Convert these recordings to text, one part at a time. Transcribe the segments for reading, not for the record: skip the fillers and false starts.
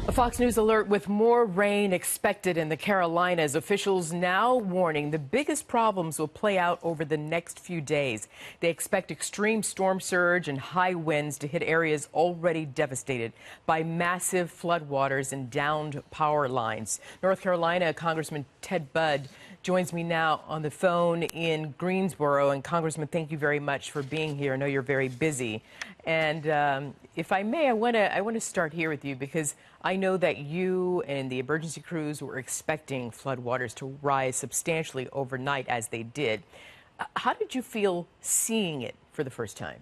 A Fox News alert with more rain expected in the Carolinas. Officials now warning the biggest problems will play out over the next few days. They expect extreme storm surge and high winds to hit areas already devastated by massive floodwaters and downed power lines. North Carolina Congressman Ted Budd joins me now on the phone in Greensboro. And Congressman, thank you very much for being here. I know you're very busy. And if I may, I want to start here with you because I know that you and the emergency crews were expecting floodwaters to rise substantially overnight as they did. How did you feel seeing it for the first time?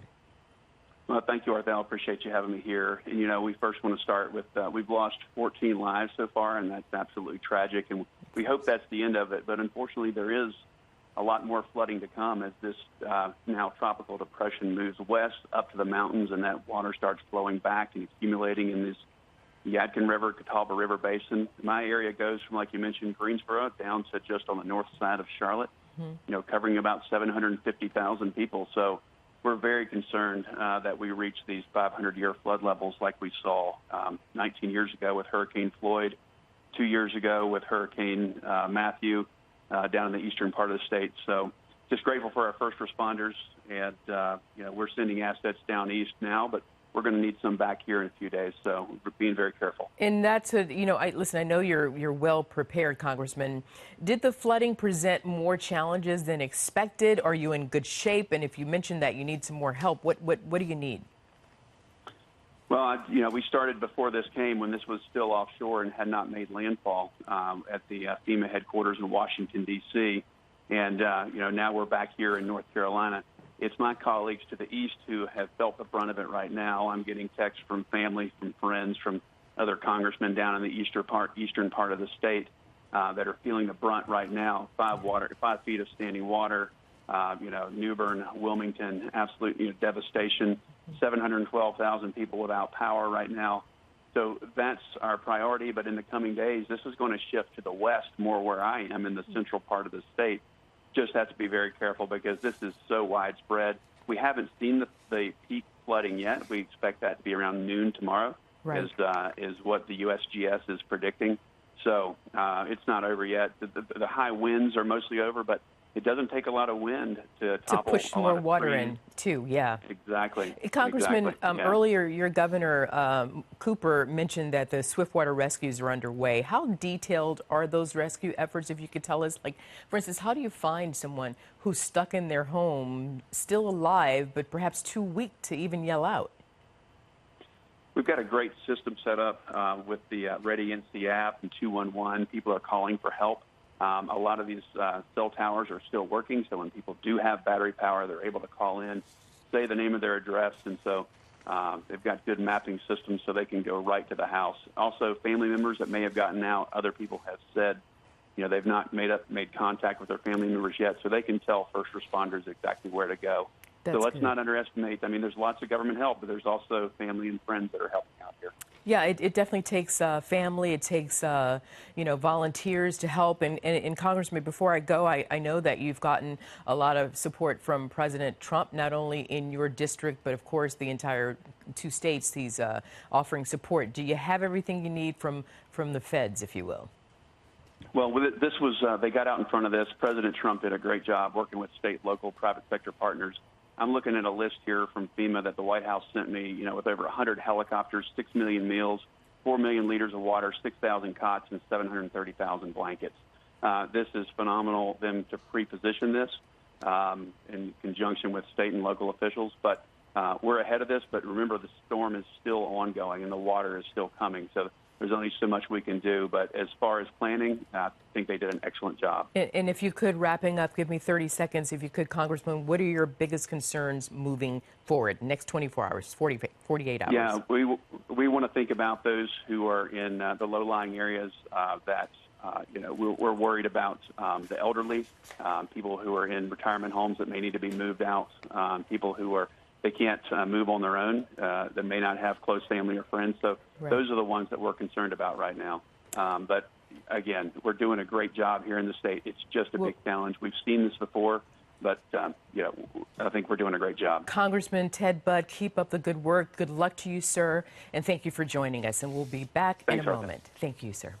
Well, thank you, Arthel. I appreciate you having me here. And, you know, we first want to start with we've lost 14 lives so far, and that's absolutely tragic. And we hope that's the end of it. But unfortunately, there is a lot more flooding to come as this now tropical depression moves west up to the mountains, and that water starts flowing back and accumulating in this Yadkin River, Catawba River Basin. My area goes from, like you mentioned, Greensboro down to just on the north side of Charlotte, you know, covering about 750,000 people. So we're very concerned that we reach these 500-year flood levels like we saw 19 years ago with Hurricane Floyd, 2 years ago with Hurricane Matthew down in the eastern part of the state. So just grateful for our first responders. And, you know, we're sending assets down east now, but we're going to need some back here in a few days. So we're being very careful. And that's you know, listen, I know you're well prepared, Congressman. Did the flooding present more challenges than expected? Are you in good shape? And if you mentioned that you need some more help, what do you need? Well, you know, we started before this came when this was still offshore and had not made landfall at the FEMA headquarters in Washington, D.C. And, you know, now we're back here in North Carolina. It's my colleagues to the east who have felt the brunt of it right now. I'm getting texts from family, from friends, from other congressmen down in the eastern part of the state that are feeling the brunt right now. 5 feet of standing water, you know, New Bern, Wilmington, absolute devastation. 712,000 people without power right now. So that's our priority. But in the coming days, this is going to shift to the west more where I am in the central part of the state. Just have to be very careful because this is so widespread. We haven't seen the peak flooding yet. We expect that to be around noon tomorrow, right, is what the USGS is predicting. So it's not over yet. The high winds are mostly over, but it doesn't take a lot of wind to push more water in, too. Yeah, exactly. Congressman, exactly. Earlier your governor Cooper mentioned that the swiftwater rescues are underway. How detailed are those rescue efforts? If you could tell us, like, for instance, how do you find someone who's stuck in their home, still alive, but perhaps too weak to even yell out? We've got a great system set up with the Ready NC app and 211. People are calling for help. A lot of these cell towers are still working, so when people do have battery power, they're able to call in, say the name of their address, and so they've got good mapping systems so they can go right to the house. Also, family members that may have gotten out, other people have said, you know, they've not made contact with their family members yet, so they can tell first responders exactly where to go. So let's not underestimate. I mean, there's lots of government help, but there's also family and friends that are helping out here. Yeah, it definitely takes family. It takes, you know, volunteers to help. And Congressman, before I go, I know that you've gotten a lot of support from President Trump, not only in your district, but, of course, the entire 2 states he's offering support. Do you have everything you need from the feds, if you will? Well, this was they got out in front of this. President Trump did a great job working with state, local, private sector partners. I'm looking at a list here from FEMA that the White House sent me, you know, with over 100 helicopters, 6 million meals, 4 million liters of water, 6,000 cots, and 730,000 blankets. This is phenomenal, them to pre-position this in conjunction with state and local officials. But we're ahead of this. But remember, the storm is still ongoing, and the water is still coming. So there's only so much we can do. But as far as planning, I think they did an excellent job. And if you could, wrapping up, give me 30 seconds, if you could, Congressman, what are your biggest concerns moving forward, next 24 hours, 48 hours? Yeah, we want to think about those who are in the low-lying areas that, you know, we're worried about the elderly, people who are in retirement homes that may need to be moved out, people who they can't move on their own, that may not have close family or friends. So those are the ones that we're concerned about right now. But again, we're doing a great job here in the state. It's just a big challenge. We've seen this before. But I think we're doing a great job. Congressman Ted Budd, keep up the good work. Good luck to you, sir. And thank you for joining us. And we'll be back in a moment. Thank you, sir.